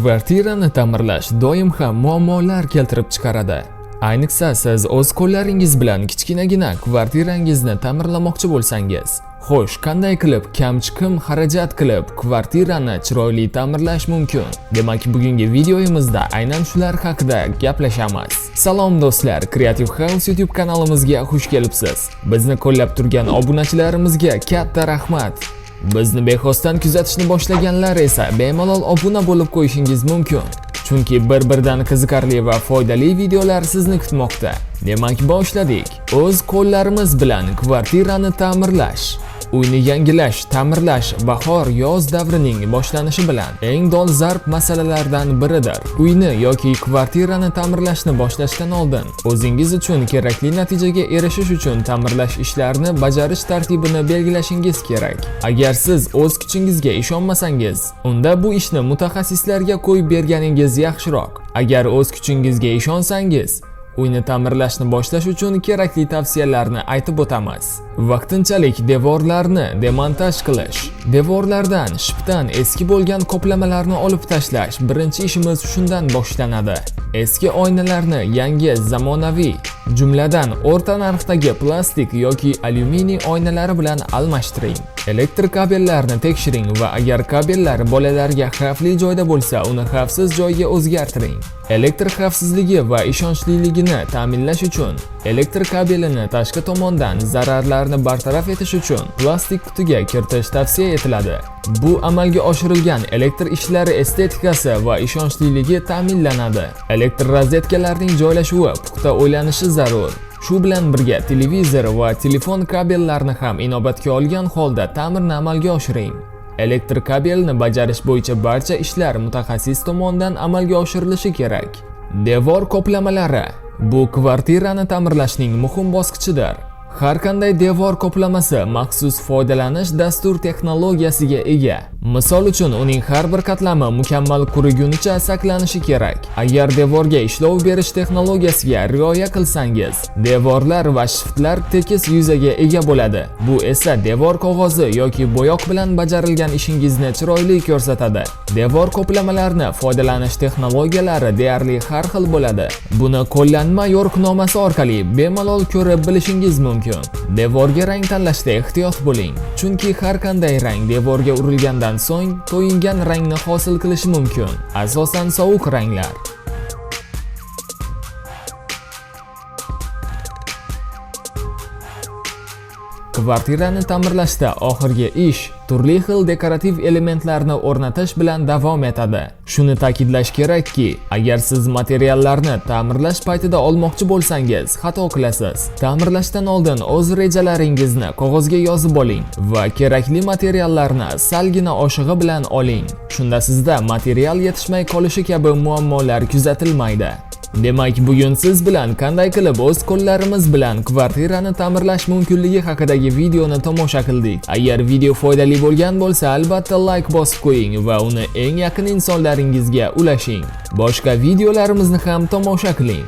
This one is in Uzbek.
Kvartirani ta'mirlash doim ham muammolar keltirib chiqaradi. Ayniqsa siz o'z qo'llaringiz bilan kichkinagina kvartirangizni ta'mirlamoqchi bo'lsangiz. Xo'sh, qanday qilib kam-chiqim xarajat qilib kvartirani chiroyli ta'mirlash mumkin? Demak, bugungi videoyimizda aynan shular haqida gaplashamiz. Salom do'stlar, Creative House YouTube kanalimizga xush kelibsiz. Bizni qo'llab turgan obunachilarimizga katta rahmat. Bizni bexosdan kuzatishni boshlaganlar esa bemalol obuna bo'lib qo'yishingiz mumkin. Chunki bir-biridan qiziqarli va foydali videolar sizni kutmoqda. Demak, boshladik. O'z qo'llarimiz bilan kvartirani ta'mirlash. Uyni yangilash, ta'mirlash bahor-yoz davrining boshlanishi bilan eng dolzarb masalalardan biridir. Uyni yoki kvartirani ta'mirlashni boshlashdan oldin o'zingiz uchun kerakli natijaga erishish uchun ta'mirlash ishlarini bajarish tartibini belgilashingiz kerak. Agar siz o'z kuchingizga ishonmasangiz, unda bu ishni mutaxassislarga qo'yib berganingiz yaxshiroq. Agar o'z kuchingizga ishonsangiz, uyni ta'mirlashni boshlash uchun kerakli tavsiyalarni aytib o'tamiz. Vaqtinchalik devorlarni demontaj qilish. Devorlardan shipdan eski bo'lgan qoplamalarni olib tashlash birinchi ishimiz shundan boshlanadi. Eski oynalarni yangi zamonaviy, jumladan o'rta narxdagi plastik yoki alyuminiy oynalari bilan almashtiring. Elektr kabellarni tekshiring va agar kabellar bolalarga xavfli joyda bo'lsa, uni xavfsiz joyga o'zgartiring. Elektr xavfsizligi va ishonchliligini ta'minlash uchun elektr kabelini tashqi tomondan zararlarni bartaraf etish uchun plastik qutiga kiritish tavsiya etiladi. Bu amalga oshirilgan elektr ishlari estetikasi va ishonchliligi ta'minlanadi. Elektr rozetkalarning joylashuvi puxta o'ylanishi zarur. Shu bilan birga televizor va telefon kabellarni ham inobatga olgan holda ta'mirni amalga oshiring. Elektr kabelni bajarish bo'yicha barcha ishlar mutaxassis tomonidan amalga oshirilishi kerak. Devor qoplamalari bu kvartirani ta'mirlashning muhim bosqichidir. Har qanday devor qoplamasi maxsus foydalanish dastur texnologiyasiga ega. Misol uchun, uning har bir qatlami mukammal qurigunicha saqlanishi kerak. Agar devorga ishlov berish texnologiyasiga rioya qilsangiz, devorlar va shiftlar tekis yuzaga ega bo'ladi. Bu esa devor qog'ozi yoki bo'yoq bilan bajarilgan ishingizni chiroyli ko'rsatadi. Devor qoplamalarini foydalanish texnologiyalari deyarli har xil bo'ladi. Buni qo'llanma yo'riqnomasi orqali bemalol ko'rib bilishingiz mumkin. Devorga rang tanlashda ehtiyot bo'ling, chunki har qanday rang devorga urilgandan so'ng to'yingan rangni hosil qilishi mumkin. Asosan sovuq ranglar. Kvartirani ta'mirlashda oxirgi ish turli xil dekorativ elementlarni o'rnatish bilan davom etadi. Shuni ta'kidlash kerakki, agar siz materiallarni ta'mirlash paytida olmoqchi bo'lsangiz, xato qilasiz. Ta'mirlashdan oldin o'z rejalaringizni qog'ozga yozib oling va kerakli materiallarni salgina oshig'i bilan oling. Shunda sizda material yetishmay qolishi kabi muammolar kuzatilmaydi. Demak, bugun siz bilan qanday qilib o'z qo'llarimiz bilan kvartirani ta'mirlash mumkinligi haqidagi videoni tomosha qildik. Agar video foydali bo'lgan bo'lsa, albatta like bosib qo'ying va uni eng yaqin insonlaringizga ulashing. Boshqa videolarimizni ham tomosha qiling.